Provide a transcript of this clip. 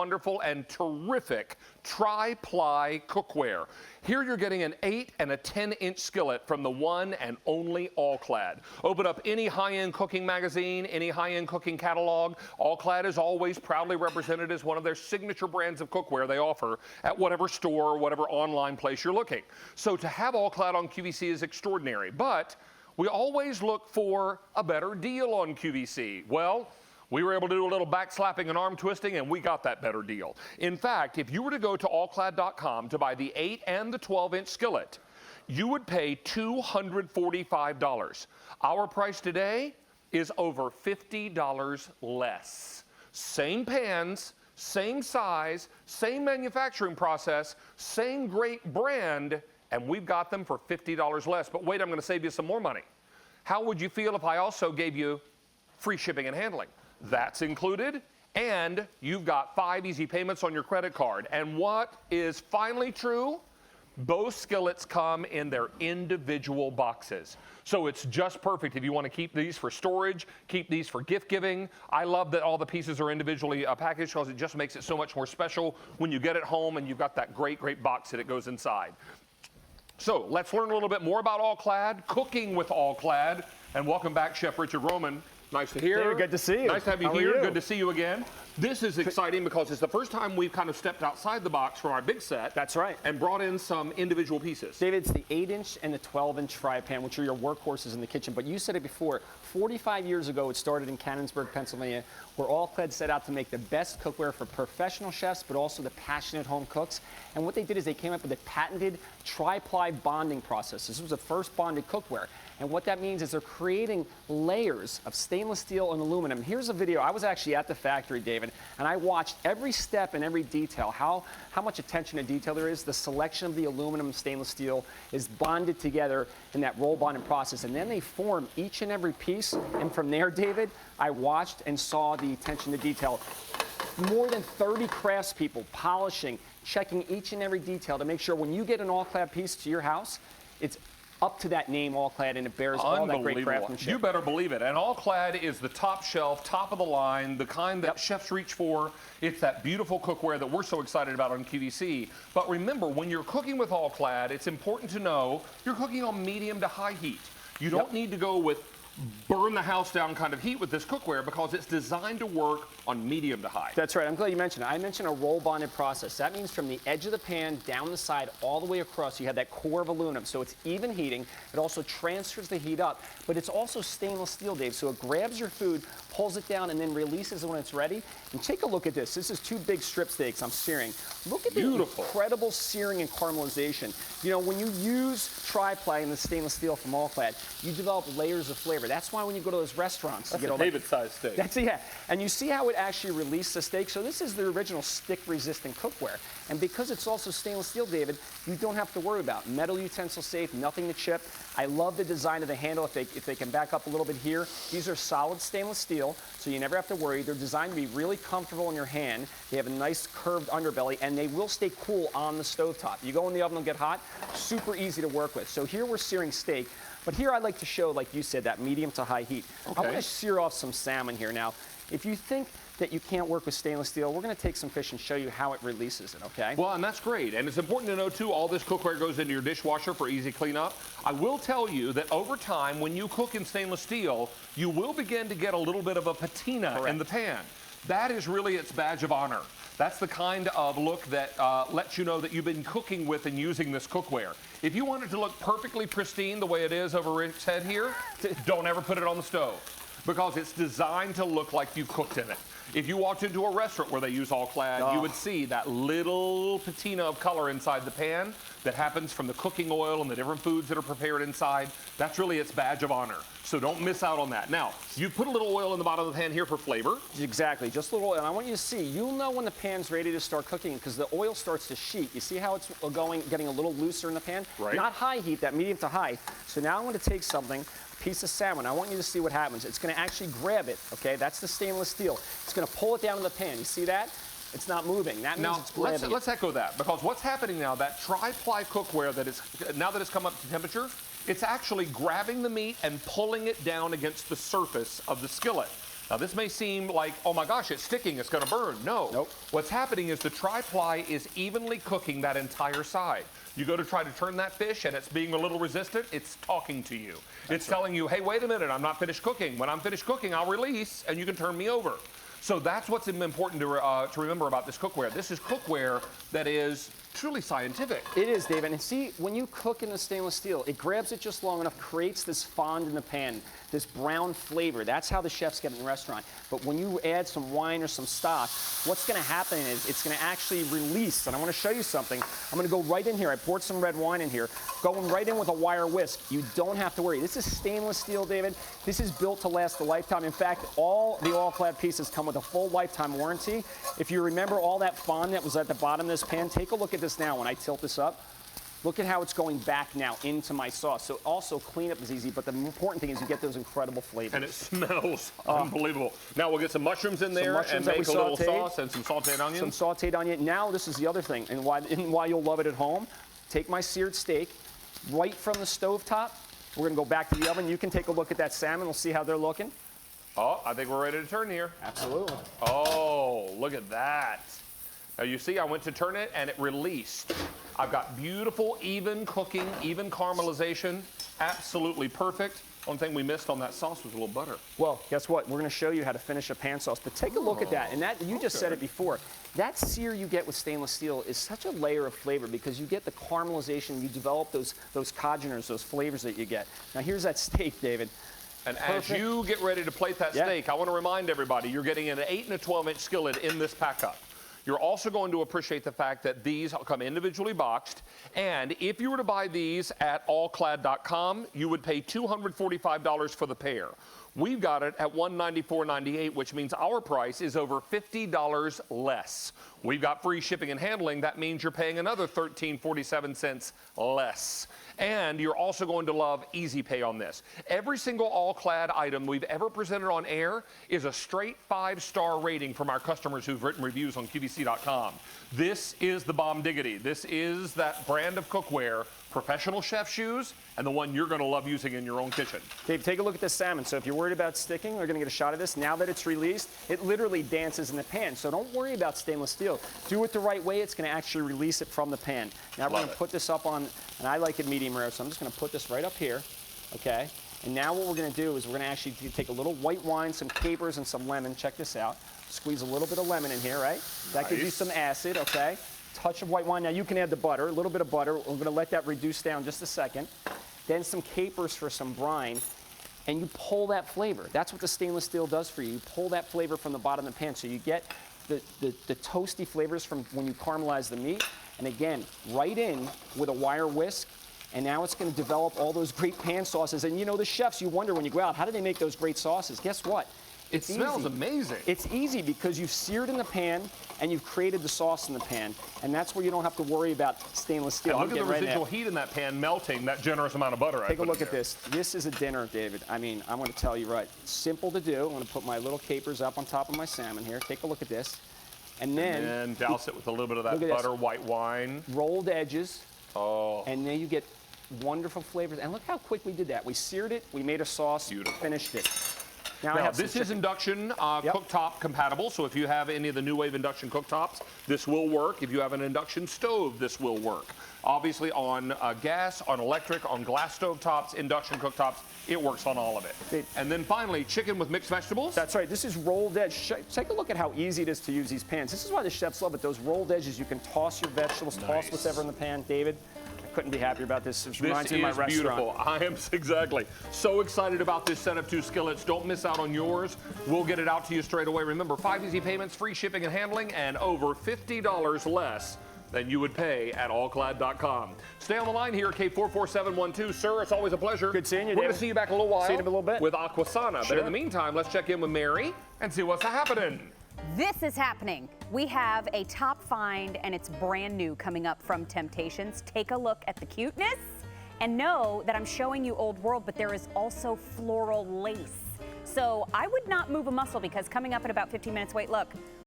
wonderful and terrific tri-ply cookware. Here you're getting an 8 and a 10-inch skillet from the one and only All-Clad. Open up any high-end cooking magazine, any high-end cooking catalog. All-Clad is always proudly represented as one of their signature brands of cookware they offer at whatever store or whatever online place you're looking. So to have All-Clad on QVC is extraordinary, but we always look for a better deal on QVC. Well, we were able to do a little backslapping and arm twisting, and we got that better deal. In fact, if you were to go to allclad.com to buy the 8 and the 12-inch skillet, you would pay $245. Our price today is over $50 less. Same pans, same size, same manufacturing process, same great brand, and we've got them for $50 less. But wait, I'm going to save you some more money. How would you feel if I also gave you free shipping and handling? That's included, and you've got 5 easy payments on your credit card. And what is finally true? Both skillets come in their individual boxes. So it's just perfect if you want to keep these for storage, keep these for gift giving. I love that all the pieces are individually packaged because it just makes it so much more special when you get it home and you've got that great, great box that it goes inside. So let's learn a little bit more about All-Clad, cooking with All-Clad, and welcome back, Chef Richard Roman. Nice to hear. David, good to see you. Nice to have you here. Good to see you again. This is exciting because it's the first time we've kind of stepped outside the box from our big set. That's right. And brought in some individual pieces. David, it's the 8-inch and the 12-inch fry pan, which are your workhorses in the kitchen. But you said it before, 45 years ago, it started in Canonsburg, Pennsylvania, where All-Clad set out to make the best cookware for professional chefs, but also the passionate home cooks. And what they did is they came up with a patented tri-ply bonding process. This was the first bonded cookware. And what that means is they're creating layers of stainless steel and aluminum. Here's a video. I was actually at the factory, David, and I watched every step and every detail, how much attention to detail there is. The selection of the aluminum and stainless steel is bonded together in that roll bonding process, and then they form each and every piece. And from there, David, I watched and saw the attention to detail. More than 30 craftspeople polishing, checking each and every detail to make sure when you get an All-Clad piece to your house, it's up to that name, All-Clad, and it bears all that great craftsmanship. You better believe it. And All-Clad is the top shelf, top of the line, the kind that chefs reach for. It's that beautiful cookware that we're so excited about on QVC. But remember, when you're cooking with All-Clad, it's important to know you're cooking on medium to high heat. You don't need to go with burn the house down kind of heat with this cookware because it's designed to work on medium to high. That's right. I'm glad you mentioned it. I mentioned a roll bonded process. That means from the edge of the pan down the side all the way across, you have that core of aluminum. So it's even heating. It also transfers the heat up, but it's also stainless steel, Dave. So it grabs your food, pulls it down, and then releases it when it's ready. And take a look at this. This is 2 big strip steaks I'm searing. Look at the incredible searing and caramelization. You know, when you use tri-ply in the stainless steel from All-Clad, you develop layers of flavor. That's why when you go to those restaurants, that's you get a David-sized steak. That's and you see how it actually released the steak. So this is the original stick-resistant cookware, and because it's also stainless steel, David, you don't have to worry about metal utensil safe, nothing to chip. I love the design of the handle. If they can back up a little bit here, these are solid stainless steel, so you never have to worry. They're designed to be really comfortable in your hand. They have a nice curved underbelly, and they will stay cool on the stovetop. You go in the oven, they'll get hot. Super easy to work with. So here we're searing steak. But here I'd like to show, like you said, that medium to high heat. Okay. I want to sear off some salmon here. Now, if you think that you can't work with stainless steel, we're going to take some fish and show you how it releases it, okay? Well, and that's great. And it's important to know, too, all this cookware goes into your dishwasher for easy cleanup. I will tell you that over time, when you cook in stainless steel, you will begin to get a little bit of a patina in the pan. That is really its badge of honor. That's the kind of look that lets you know that you've been cooking with and using this cookware. If you want it to look perfectly pristine the way it is over Rick's head here, don't ever put it on the stove because it's designed to look like you cooked in it. If you walked into a restaurant where they use All-Clad, you would see that little patina of color inside the pan that happens from the cooking oil and the different foods that are prepared inside. That's really its badge of honor. So don't miss out on that. Now, you put a little oil in the bottom of the pan here for flavor. Exactly, just a little oil. And I want you to see, you'll know when the pan's ready to start cooking because the oil starts to sheet. You see how it's getting a little looser in the pan? Right. Not high heat, that medium to high. So now I'm going to take something, a piece of salmon. I want you to see what happens. It's going to actually grab it, okay? That's the stainless steel. It's going to pull it down in the pan. You see that? It's not moving. That means it's grabbing it. Let's echo that because what's happening now, that tri-ply cookware that is, now that it's come up to temperature, it's actually grabbing the meat and pulling it down against the surface of the skillet. Now this may seem like, oh my gosh, it's sticking, it's gonna burn. No. Nope. What's happening is the tri-ply is evenly cooking that entire side. You go to try to turn that fish and it's being a little resistant, it's talking to you. It's telling you, hey, wait a minute, I'm not finished cooking. When I'm finished cooking, I'll release and you can turn me over. So that's what's important to remember about this cookware. This is cookware that is truly scientific. It is, David. And see, when you cook in the stainless steel, it grabs it just long enough, creates this fond in the pan, this brown flavor. That's how the chefs get it in the restaurant. But when you add some wine or some stock, what's going to happen is it's going to actually release. And I want to show you something. I'm going to go right in here. I poured some red wine in here. Going right in with a wire whisk. You don't have to worry. This is stainless steel, David. This is built to last a lifetime. In fact, all the All-Clad pieces come with a full lifetime warranty. If you remember all that fond that was at the bottom of this pan, take a look at this now. When I tilt this up, look at how it's going back now into my sauce. So also cleanup is easy, but the important thing is you get those incredible flavors. And it smells unbelievable. Now we'll get some mushrooms in there and make a little sauce and some sauteed onions. Some sauteed onion. Now this is the other thing, and why you'll love it at home. Take my seared steak right from the stovetop. We're gonna go back to the oven. You can take a look at that salmon. We'll see how they're looking. Oh, I think we're ready to turn here. Absolutely. Oh, look at that. Now you see I went to turn it and it released. I've got beautiful, even cooking, even caramelization, absolutely perfect. One thing we missed on that sauce was a little butter. Well, guess what? We're gonna show you how to finish a pan sauce, but take a look at that. And that, you just said it before. That sear you get with stainless steel is such a layer of flavor because you get the caramelization, you develop those congeners, those flavors that you get. Now here's that steak, David. And as you get ready to plate that steak, I want to remind everybody, you're getting an 8 and a 12-inch skillet in this pack-up. You're also going to appreciate the fact that these come individually boxed. And if you were to buy these at allclad.com, you would pay $245 for the pair. We've got it at $194.98, which means our price is over $50 less. We've got free shipping and handling. That means you're paying another $13.47 less. And you're also going to love Easy Pay on this. Every single All-Clad item we've ever presented on air is a straight 5-star rating from our customers who've written reviews on QVC.com. This is the bomb diggity. This is that brand of cookware, professional chef shoes, and the one you're going to love using in your own kitchen. Dave, take a look at this salmon. So if you're worried about sticking, we're going to get a shot of this. Now that it's released, it literally dances in the pan. So don't worry about stainless steel. Do it the right way. It's going to actually release it from the pan. Now we're going to put this up on, and I like it medium rare, so I'm just going to put this right up here, okay? And now what we're going to do is we're going to actually take a little white wine, some capers, and some lemon. Check this out. Squeeze a little bit of lemon in here, right? That gives you some acid, okay? Touch of white wine. Now you can add the butter, a little bit of butter. We're going to let that reduce down just a second. Then some capers for some brine, and you pull that flavor. That's what the stainless steel does for you. You pull that flavor from the bottom of the pan, so you get the toasty flavors from when you caramelize the meat. And again, right in with a wire whisk, and now it's going to develop all those great pan sauces. And you know, the chefs, you wonder when you go out, how do they make those great sauces? Guess what? It smells amazing. It's easy because you've seared in the pan and you've created the sauce in the pan, and that's where you don't have to worry about stainless steel. And look at the residual heat in that pan melting that generous amount of butter. Take a look at this. This is a dinner, David. I mean, I'm going to tell you right. Simple to do. I'm going to put my little capers up on top of my salmon here. Take a look at this. And then douse it with a little bit of that butter, white wine. Rolled edges. Oh. And then you get wonderful flavors. And look how quick we did that. We seared it, we made a sauce, finished it. Now this is induction cooktop compatible, so if you have any of the new wave induction cooktops, this will work. If you have an induction stove, this will work. Obviously on gas, on electric, on glass stove tops, induction cooktops, it works on all of it. And then finally, chicken with mixed vegetables. That's right. This is rolled edge. Take a look at how easy it is to use these pans. This is why the chefs love it. Those rolled edges, you can toss your vegetables, toss whatever in the pan. David, couldn't be happier about this. It reminds me of my restaurant. Beautiful. I am exactly so excited about this set of 2 skillets. Don't miss out on yours. We'll get it out to you straight away. Remember, 5 easy payments, free shipping and handling, and over $50 less than you would pay at allclad.com. Stay on the line here, K44712. Sir, it's always a pleasure. Good seeing you, We're going to see you back in a little while. See you in a little bit. With Aquasana. But in the meantime, let's check in with Mary and see what's happening. This is happening. We have a top find, and it's brand new coming up from Temptations. Take a look at the cuteness and know that I'm showing you old world, but there is also floral lace. So I would not move a muscle because coming up in about 15 minutes, wait, look.